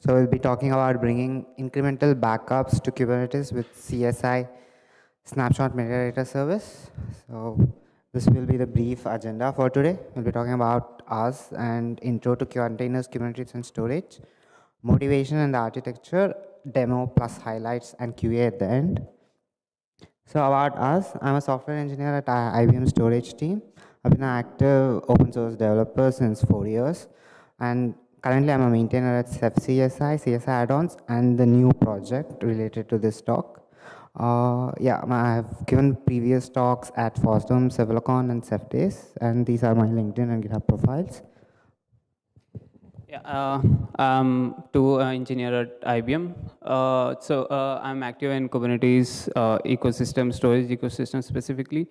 So we'll be talking about bringing incremental backups to Kubernetes with CSI Snapshot Metadata Service. So this will be the brief agenda for today. We'll be talking about us and intro to containers, Kubernetes, and storage, motivation and the architecture, demo plus highlights, and QA at the end. So about us, I'm a software engineer at IBM Storage team. I've been an active open source developer since 4 years, and currently I'm a maintainer at CSI, CSI add-ons, and the new project related to this talk. I've given previous talks at FOSDEM, Civilcon, and CEFDAys, and these are my LinkedIn and GitHub profiles. Yeah, I'm too engineer at IBM. I'm active in Kubernetes ecosystem, storage ecosystem specifically.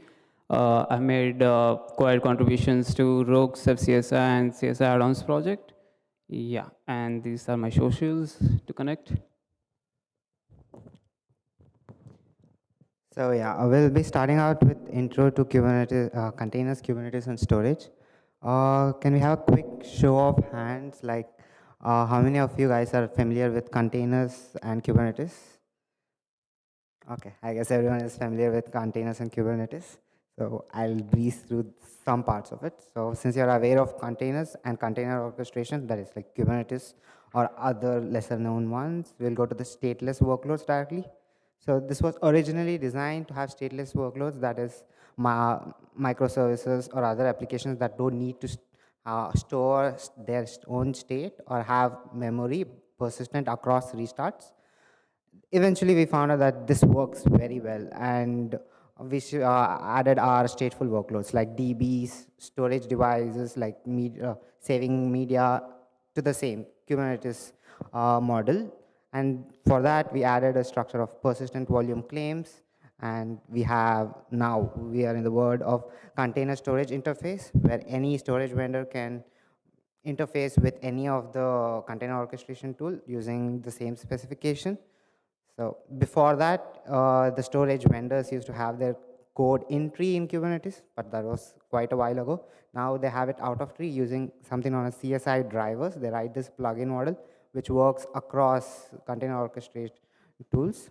I made quite contributions to Rogue, CSI, and CSI add-ons project. Yeah, and these are my socials to connect. So yeah, we'll be starting out with intro to Kubernetes, containers, Kubernetes, and storage. Can we have a quick show of hands, like how many of you guys are familiar with containers and Kubernetes? Okay, I guess everyone is familiar with containers and Kubernetes. So I'll breeze through some parts of it. So since you're aware of containers and container orchestration, that is like Kubernetes or other lesser known ones, we'll go to the stateless workloads directly. So this was originally designed to have stateless workloads, that is microservices or other applications that don't need to store their own state or have memory persistent across restarts. Eventually we found out that this works very well, and we added our stateful workloads like DBs, storage devices like saving media to the same Kubernetes model. And for that, we added a structure of persistent volume claims. And we are in the world of container storage interface, where any storage vendor can interface with any of the container orchestration tool using the same specification. So before that, the storage vendors used to have their code in tree in Kubernetes, but that was quite a while ago. Now they have it out of tree using something known as CSI drivers. They write this plugin model, which works across container orchestration tools.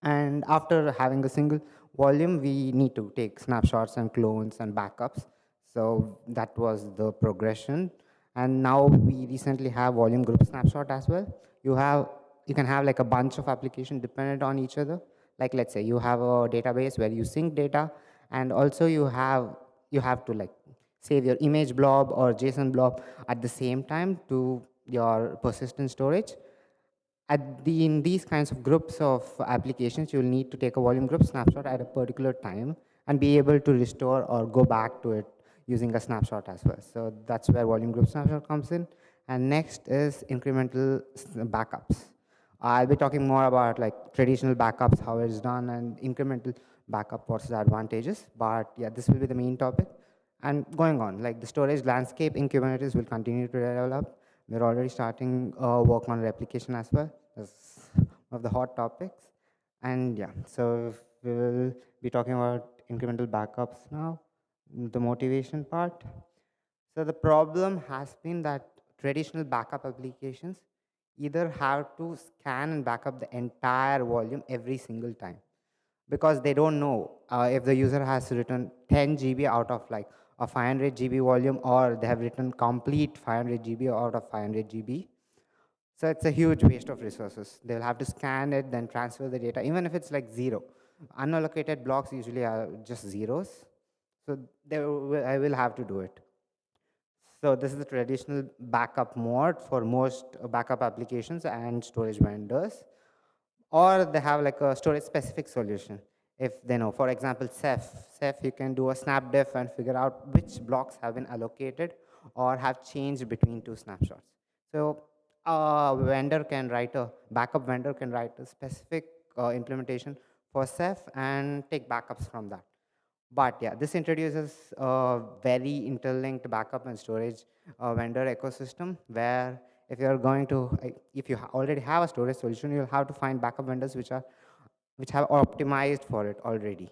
And after having a single volume, we need to take snapshots and clones and backups. So that was the progression. And now we recently have volume group snapshot as well. You can have like a bunch of applications dependent on each other. Like let's say you have a database where you sync data, and also you have to like save your image blob or JSON blob at the same time to your persistent storage. In these kinds of groups of applications, you'll need to take a volume group snapshot at a particular time and be able to restore or go back to it using a snapshot as well. So that's where volume group snapshot comes in. And next is incremental backups. I'll be talking more about like traditional backups, how it's done, and incremental backup, what's the advantages. But yeah, this will be the main topic. And going on, like the storage landscape in Kubernetes will continue to develop. We're already starting work on replication as well. That's one of the hot topics. And yeah, so we will be talking about incremental backups now, the motivation part. So the problem has been that traditional backup applications either have to scan and back up the entire volume every single time, because they don't know if the user has written 10 GB out of like a 500 GB volume, or they have written complete 500 GB out of 500 GB. So it's a huge waste of resources. They'll have to scan it, then transfer the data, even if it's like zero. Unallocated blocks usually are just zeros. So I will have to do it. So this is the traditional backup mode for most backup applications and storage vendors. Or they have like a storage specific solution. If they know, for example, Ceph, you can do a snap def and figure out which blocks have been allocated or have changed between two snapshots. So a backup vendor can write a specific implementation for Ceph and take backups from that. But yeah, this introduces a very interlinked backup and storage vendor ecosystem, where if you're going to, if you already have a storage solution, you'll have to find backup vendors which have optimized for it already.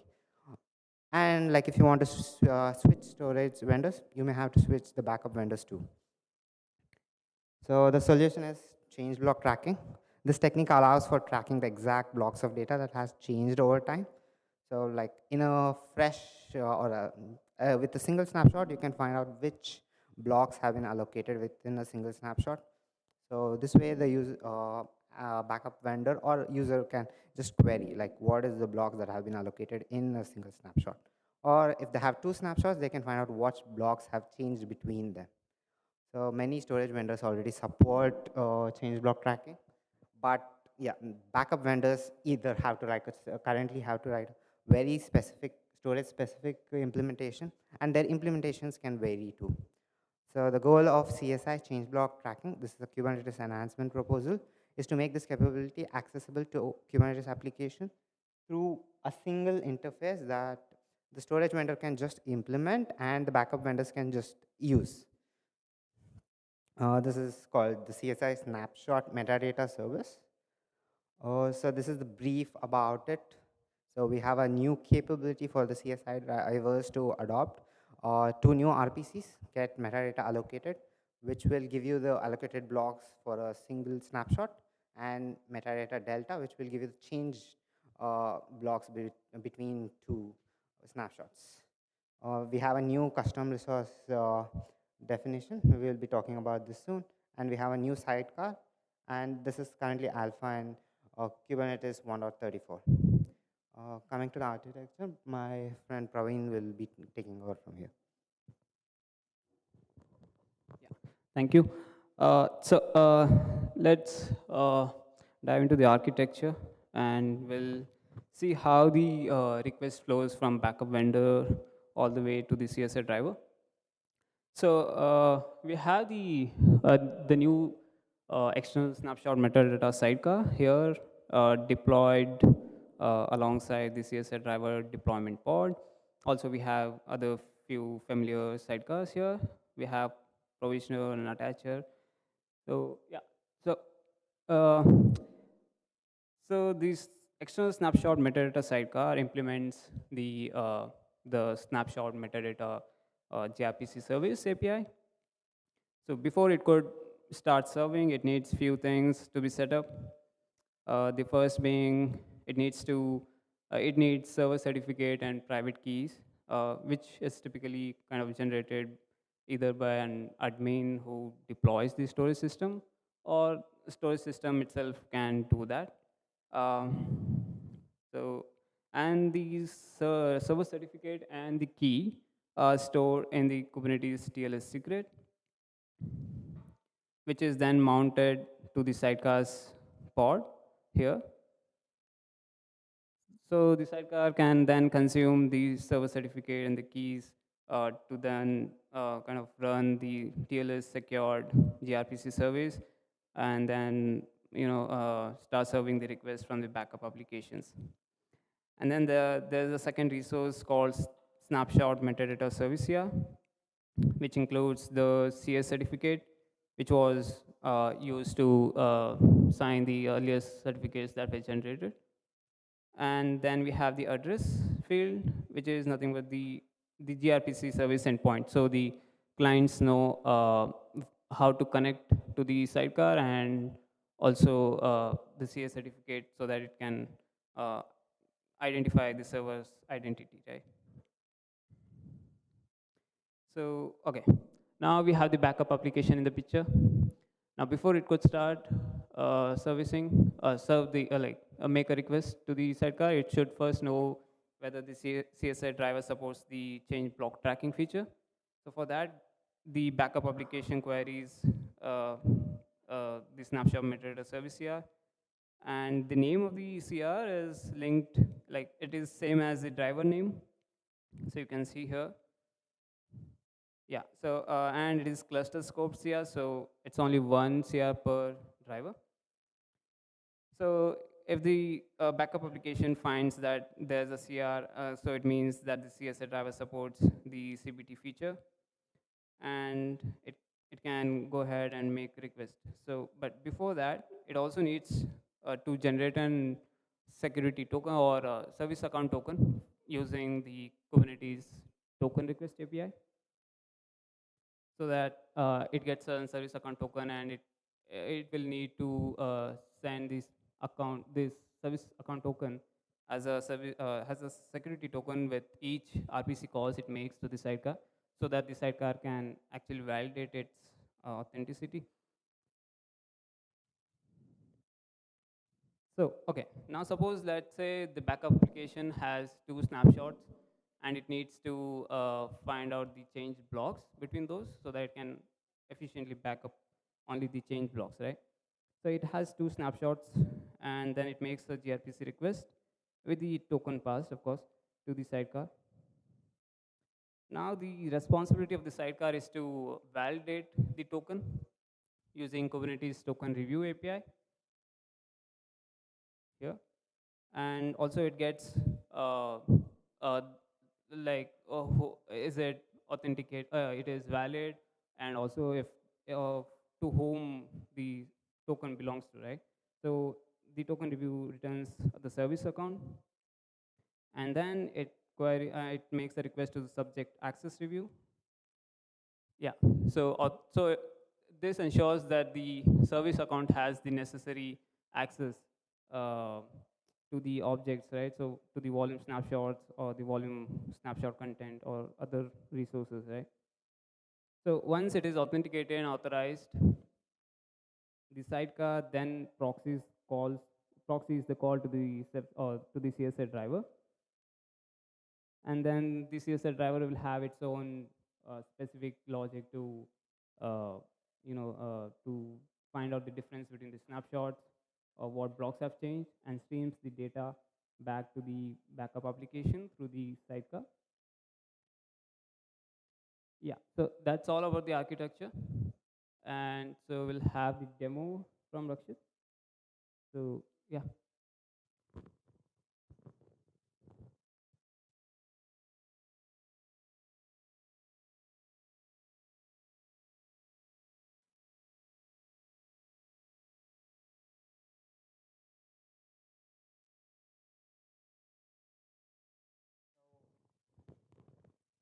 And like if you want to switch storage vendors, you may have to switch the backup vendors too. So the solution is change block tracking. This technique allows for tracking the exact blocks of data that has changed over time. So like in a fresh with a single snapshot, you can find out which blocks have been allocated within a single snapshot. So this way the backup vendor or user can just query like what is the blocks that have been allocated in a single snapshot. Or if they have two snapshots, they can find out what blocks have changed between them. So many storage vendors already support change block tracking, but yeah, backup vendors either have to write currently have to write very specific storage specific implementation, and their implementations can vary too. So the goal of CSI change block tracking, this is a Kubernetes enhancement proposal, is to make this capability accessible to Kubernetes application through a single interface that the storage vendor can just implement and the backup vendors can just use. This is called the CSI Snapshot Metadata Service. So this is the brief about it. So we have a new capability for the CSI drivers to adopt. Two new RPCs get metadata allocated, which will give you the allocated blocks for a single snapshot, and metadata delta, which will give you the change blocks between two snapshots. We have a new custom resource definition. We will be talking about this soon. And we have a new sidecar. And this is currently alpha and Kubernetes 1.34. Coming to the architecture, my friend Praveen will be taking over from here. Thank you. Let's dive into the architecture and we'll see how the request flows from backup vendor all the way to the CSI driver. So we have the new external snapshot metadata sidecar here deployed alongside the CSI driver deployment pod. Also, we have other few familiar sidecars here. We have provisioner and attacher. So yeah, so uh, so this external snapshot metadata sidecar implements the snapshot metadata gRPC service API. So before it could start serving, it needs few things to be set up. The first being it needs server certificate and private keys, which is typically kind of generated either by an admin who deploys the storage system, or the storage system itself can do that. So, and these server certificate and the key are stored in the Kubernetes TLS secret, which is then mounted to the sidecar's pod here. So the sidecar can then consume the server certificate and the keys to then kind of run the TLS secured gRPC service, and then start serving the request from the backup applications. And then there's a second resource called Snapshot Metadata Service here, which includes the CS certificate, which was used to sign the earliest certificates that were generated. And then we have the address field, which is nothing but the gRPC service endpoint. So the clients know how to connect to the sidecar, and also the CS certificate, so that it can identify the server's identity, right? So, okay. Now we have the backup application in the picture. Now, before it could start make a request to the sidecar, it should first know whether the CSI driver supports the change block tracking feature. So for that, the backup application queries the snapshot metadata service CR, and the name of the CR is linked, like it is same as the driver name. So you can see here. Yeah, so, and it is cluster scope CR, so it's only one CR per driver. So if the backup application finds that there's a CR, so it means that the CSI driver supports the CBT feature, and it can go ahead and make request. So, but before that, it also needs to generate an security token or a service account token using the Kubernetes token request API, so that it gets a service account token, and it will need to send this service account token as a service has a security token with each RPC calls it makes to the sidecar, so that the sidecar can actually validate its authenticity. So, okay, now suppose let's say the backup application has two snapshots and it needs to find out the change blocks between those so that it can efficiently back up only the change blocks, right? So it has two snapshots and then it makes a gRPC request with the token passed, of course, to the sidecar. Now the responsibility of the sidecar is to validate the token using Kubernetes token review API here. And also it gets uh, is it authenticate, it is valid, and also if to whom the token belongs to, right? So the token review returns the service account, and then it makes a request to the subject access review. Yeah. So this ensures that the service account has the necessary access uh, to the objects, right? So to the volume snapshots or the volume snapshot content or other resources, right? So once it is authenticated and authorized, the sidecar then proxies the call to the to the CSI driver, and then the CSI driver will have its own specific logic to uh, to find out the difference between the snapshots or what blocks have changed, and streams the data back to the backup application through the sidecar. Yeah, so that's all about the architecture, and so we'll have the demo from Rakshith. So yeah.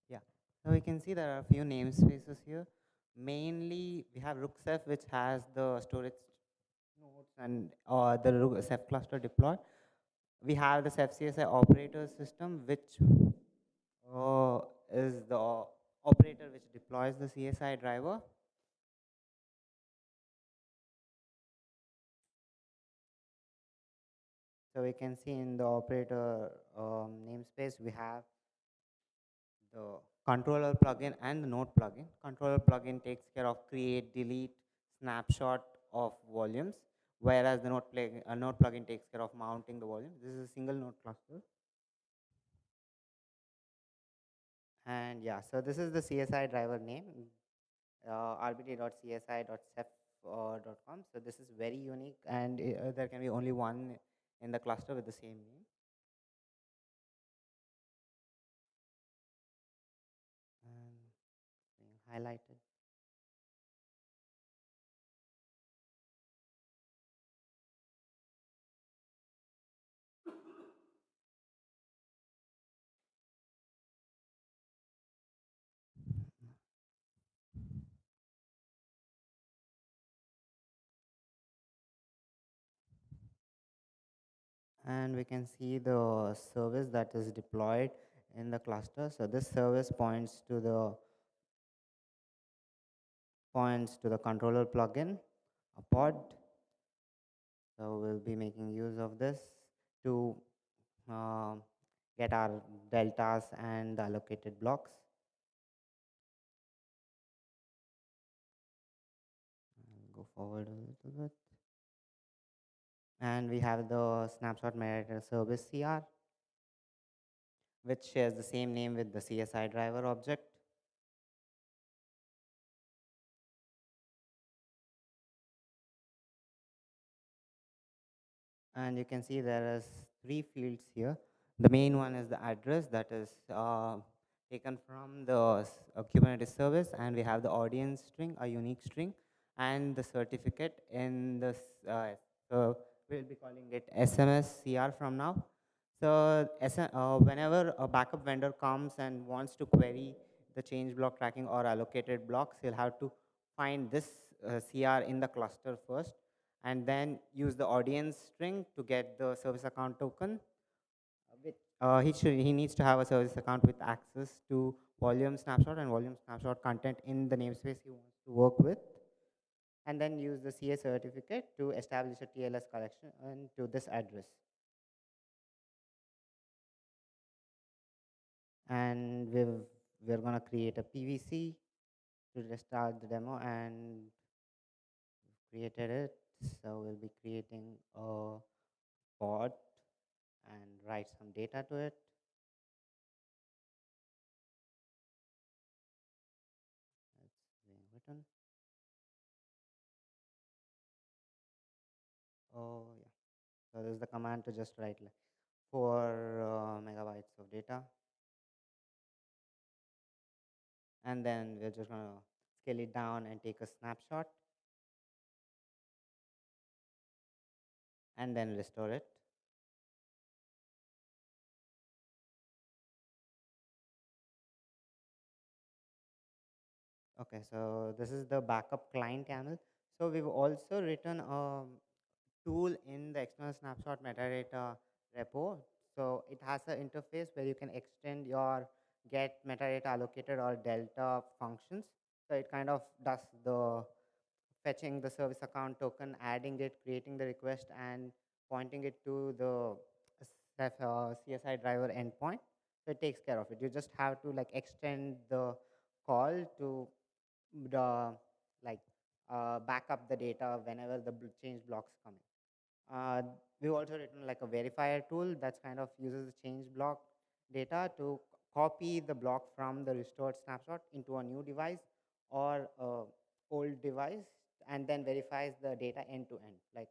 Yeah. So we can see there are a few namespaces here. Mainly, we have Rookceph, which has the storage nodes and the Ceph cluster deployed. We have the Ceph CSI operator system, which is the operator which deploys the CSI driver. So we can see in the operator namespace, we have the controller plugin and the node plugin. Controller plugin takes care of create, delete, snapshot of volumes, whereas the node plugin takes care of mounting the volume. This is a single node cluster. And yeah, so this is the CSI driver name, rbt.csi.ceph.com. So this is very unique, and there can be only one in the cluster with the same name. And being highlighted. And we can see the service that is deployed in the cluster. So this service points to the controller plugin, a pod. So we'll be making use of this to uh, get our deltas and the allocated blocks. I'll go forward a little bit. And we have the snapshot metadata service CR, which shares the same name with the CSI driver object. And you can see there is three fields here. The main one is the address that is taken from the Kubernetes service, and we have the audience string, a unique string, and the certificate in this. So we'll be calling it SMS CR from now. So whenever a backup vendor comes and wants to query the change block tracking or allocated blocks, he'll have to find this CR in the cluster first, and then use the audience string to get the service account token. He needs to have a service account with access to volume snapshot and volume snapshot content in the namespace he wants to work with, and then use the CA certificate to establish a TLS collection to this address. And we're going to create a PVC to restart the demo, and we've created it. So we'll be creating a pod and write some data to it. It's being written. Oh yeah. So this is the command to just write like 4 megabytes of data, and then we're just gonna scale it down and take a snapshot, and then restore it. Okay, so this is the backup client YAML. So we've also written a tool in the external snapshot metadata repo. So it has an interface where you can extend your get metadata allocated or delta functions. So it kind of does the fetching the service account token, adding it, creating the request, and pointing it to the CSI driver endpoint. So it takes care of it. You just have to like extend the call to the like back up the data whenever the change blocks come in. We've also written like a verifier tool that's kind of uses the change block data to copy the block from the restored snapshot into a new device or a old device, and then verifies the data end to end, like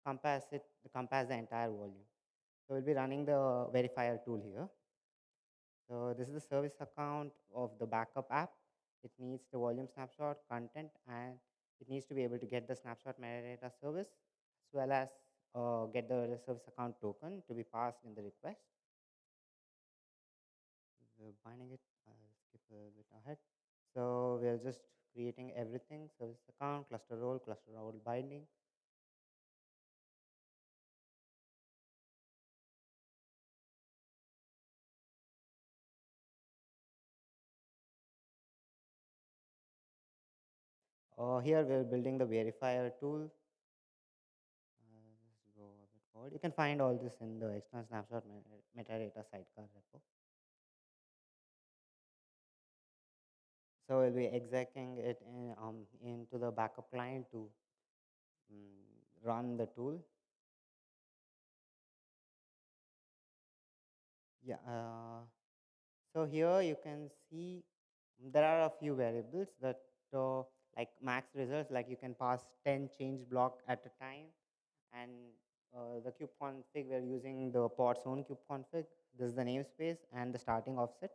compares the entire volume. So we'll be running the verifier tool here. So this is the service account of the backup app. It needs the volume snapshot content, and it needs to be able to get the snapshot metadata service as well as get the service account token to be passed in the request. We're binding it. I'll skip a bit ahead. So we're just creating everything: service account, cluster role binding. Here we're building the verifier tool. Let's go a bit forward. You can find all this in the external snapshot metadata sidecar repo. So we'll be execing it into the backup client to mm, run the tool. Yeah. So here you can see there are a few variables that like max results, like you can pass 10 change block at a time, and the kube config, we're using the pod's own kube config. This is the namespace and the starting offset.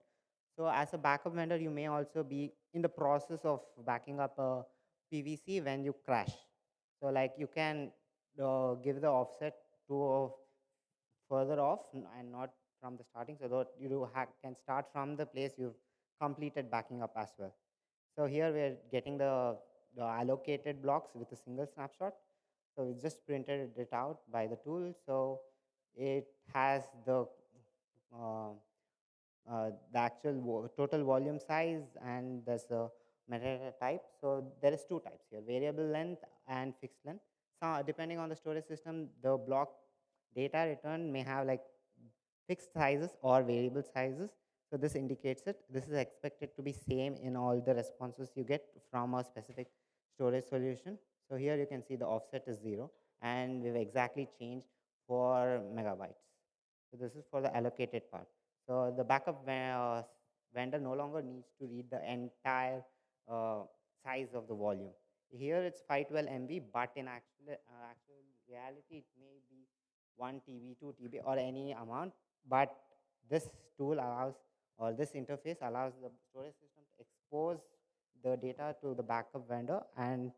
So as a backup vendor, you may also be in the process of backing up a PVC when you crash. So like you can give the offset to further off and not from the starting, so that you can start from the place you've completed backing up as well. So here we're getting the allocated blocks with a single snapshot. So we just printed it out by the tool. So it has uh, the actual total volume size, and there's a metadata type. So there is two types here: variable length and fixed length. So depending on the storage system, the block data return may have like fixed sizes or variable sizes. So this indicates it. This is expected to be same in all the responses you get from a specific storage solution. So here you can see the offset is 0, and we've exactly changed 4 megabytes. So this is for the allocated part. So the backup vendor no longer needs to read the entire size of the volume. Here it's 512 MB, but in actual reality, it may be 1 TB, 2 TB, or any amount. But this tool allows, or this interface allows the storage system to expose the data to the backup vendor and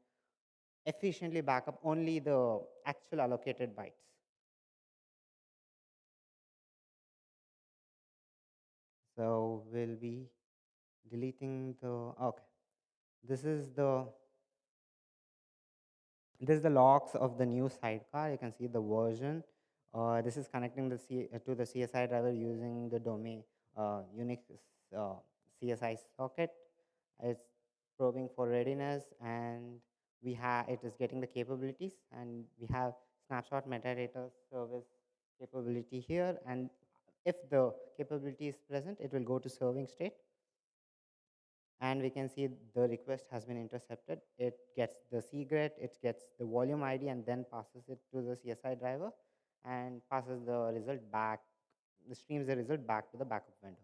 efficiently back up only the actual allocated bytes. So we'll be deleting the, okay. This is the This is the logs of the new sidecar. You can see the version. This is connecting to the CSI driver using the domain Unix uh, CSI socket. It's probing for readiness, and we have it is getting the capabilities, and we have snapshot metadata service capability here. And if the capability is present, it will go to serving state, and we can see the request has been intercepted. It gets the secret, it gets the volume ID, and then passes it to the CSI driver and passes the result back, the streams the result back to the backup vendor.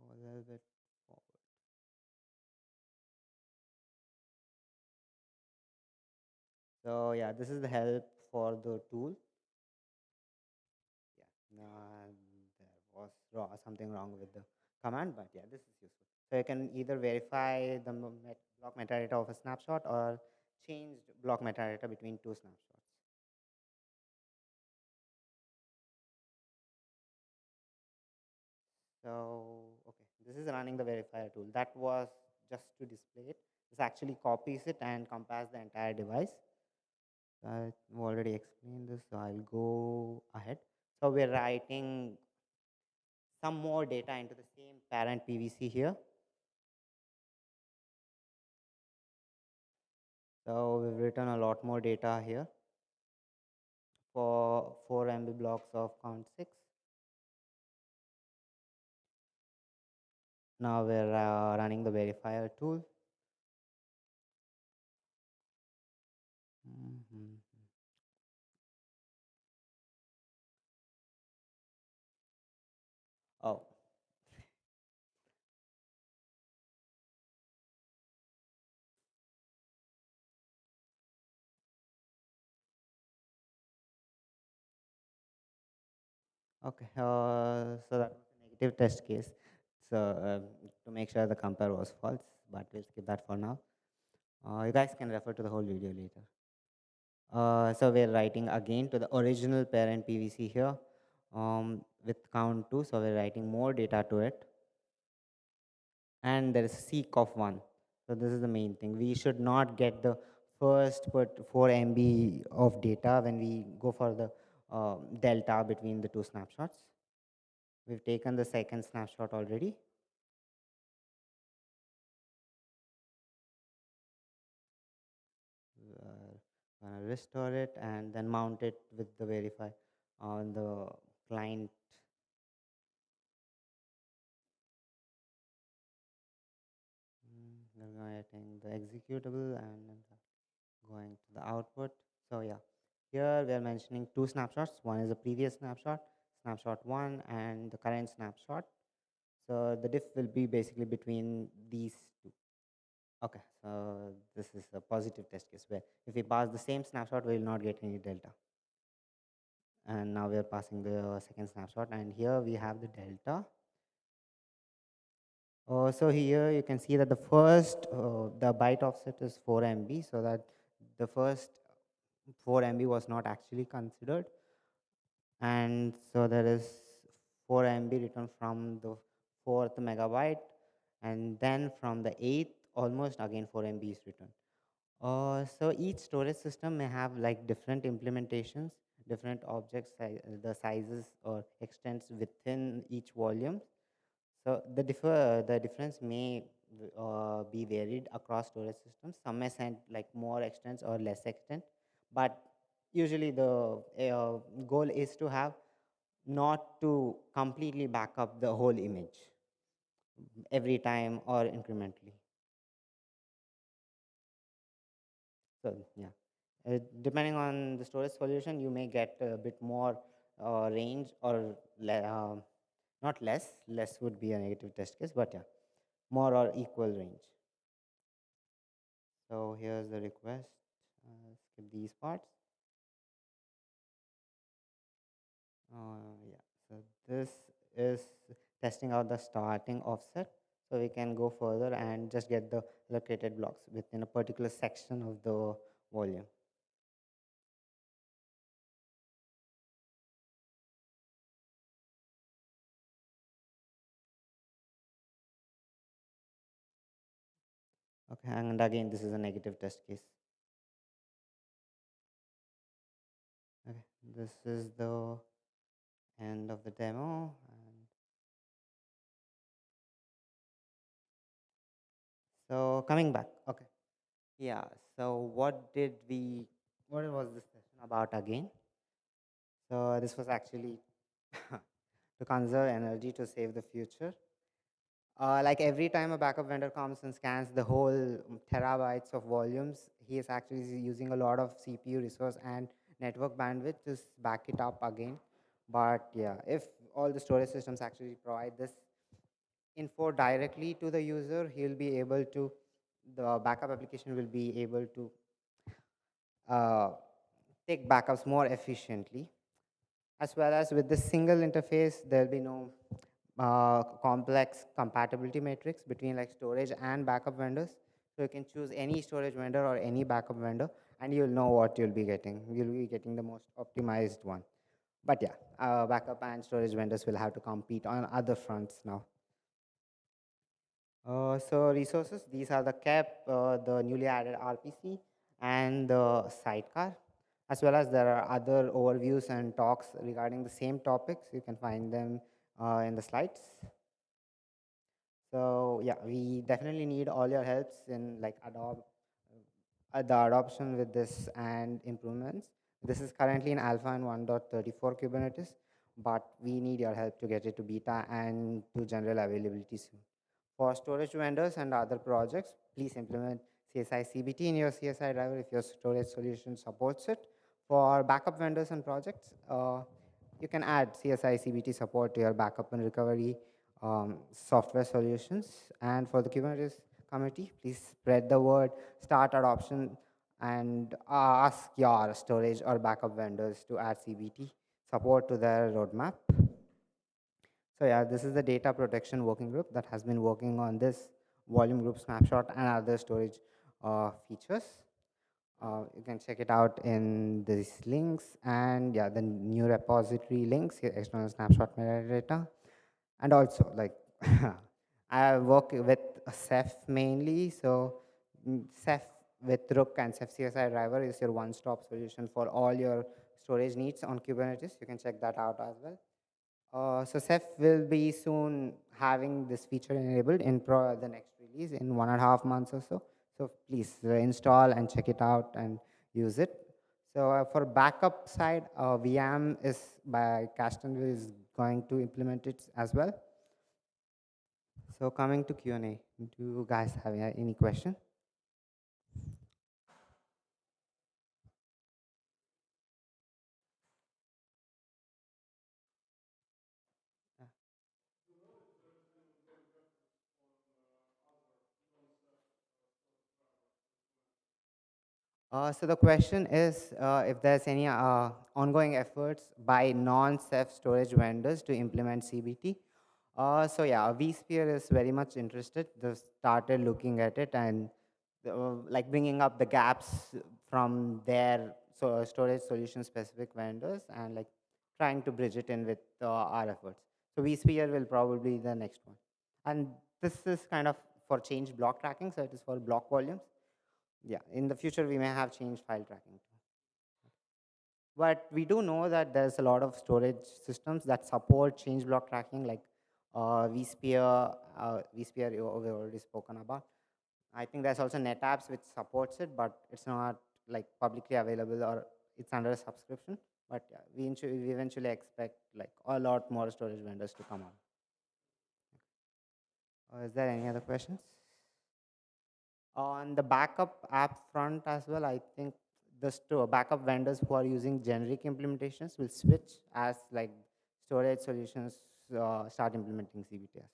I'll go a little bit forward. So yeah, this is the help for the tool. Yeah, there was something wrong with the command, but yeah, this is useful. So you can either verify the block metadata of a snapshot or change block metadata between two snapshots. So, okay, this is running the verifier tool. That was just to display it. This actually copies it and compares the entire device. I've already explained this, so I'll go ahead. So we're writing some more data into the same parent PVC here. So we've written a lot more data here for 4 MB blocks of count 6. Now we're running the verifier tool. Mhm. Oh, okay. So that was a negative test case. So to make sure the compare was false, but we'll skip that for now. You guys can refer to the whole video later. So we're writing again to the original parent PVC here with count 2. So we're writing more data to it. And there is seek of 1. So this is the main thing. We should not get the first put 4 MB of data when we go for the delta between the two snapshots. We've taken the second snapshot already. Gonna restore it and then mount it with the verify on the client. We're getting the executable and then going to the output. So yeah, here we are mentioning two snapshots. One is the previous snapshot, snapshot 1, and the current snapshot. So the diff will be basically between these two. Okay, so this is a positive test case where if we pass the same snapshot, we will not get any delta. And now we are passing the second snapshot, and here we have the delta. So here you can see that the first, the byte offset is 4 MB, so that the first 4 MB was not actually considered. And so there is 4 MB written from the fourth megabyte, and then from the eighth, almost again 4 MB is written. So each storage system may have like different implementations, different objects, the sizes or extents within each volume. So the difference may be varied across storage systems. Some may send like more extents or less extent, but usually the goal is to have not to completely back up the whole image every time or incrementally. So yeah, depending on the storage solution, you may get a bit more range or not less. Less would be a negative test case, but yeah, more or equal range. So here's the request. Skip these parts. Yeah. So this is testing out the starting offset. So we can go further and just get the located blocks within a particular section of the volume. Okay, and again, this is a negative test case. Okay, this is the end of the demo. And so coming back, okay. Yeah, so what was this session about again? So this was actually to conserve energy to save the future. Like every time a backup vendor comes and scans the whole terabytes of volumes, he is actually using a lot of CPU resource and network bandwidth to back it up again. But yeah, if all the storage systems actually provide this info directly to the user, he'll be able to, the backup application will be able to uh, take backups more efficiently. As well as with this single interface, there'll be no complex compatibility matrix between like storage and backup vendors. So you can choose any storage vendor or any backup vendor, and you'll know what you'll be getting. You'll be getting the most optimized one. But yeah, backup and storage vendors will have to compete on other fronts now. So resources, these are the CAP, the newly added RPC, and the sidecar, as well as there are other overviews and talks regarding the same topics. You can find them in the slides. So yeah, we definitely need all your helps in like the adoption with this and improvements. This is currently in alpha and 1.34 Kubernetes, but we need your help to get it to beta and to general availability soon. For storage vendors and other projects, please implement CSI CBT in your CSI driver if your storage solution supports it. For backup vendors and projects, you can add CSI CBT support to your backup and recovery software solutions. And for the Kubernetes community, please spread the word, start adoption, and ask your storage or backup vendors to add CBT support to their roadmap. So yeah, this is the data protection working group that has been working on this volume group snapshot and other storage features. You can check it out in these links, and yeah, the new repository links, here, external snapshot metadata. And also like I work with Ceph mainly, so Ceph with Rook and Ceph CSI driver is your one-stop solution for all your storage needs on Kubernetes. You can check that out as well. So Ceph will be soon having this feature enabled in the next release in 1.5 months or so. So please install and check it out and use it. So for backup side, VM is by Caston is going to implement it as well. So coming to Q&A, do you guys have any question? So the question is if there's any ongoing efforts by non-Ceph storage vendors to implement CBT. So yeah, vSphere is very much interested. They started looking at it and like bringing up the gaps from their storage solution specific vendors and like trying to bridge it in with our efforts. So vSphere will probably be the next one. And this is kind of for change block tracking, so it is for block volumes. Yeah, in the future we may have changed file tracking too. But we do know that there's a lot of storage systems that support change block tracking, like vSphere. vSphere we've already spoken about. I think there's also NetApps which supports it, but it's not like publicly available or it's under a subscription. But yeah, we eventually expect like a lot more storage vendors to come on. Is there any other questions? On the backup app front as well, I think the backup vendors who are using generic implementations will switch as like storage solutions start implementing CBTS.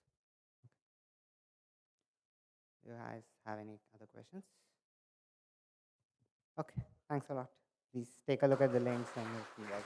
Do you guys have any other questions? Okay, thanks a lot. Please take a look at the links and you'll see that.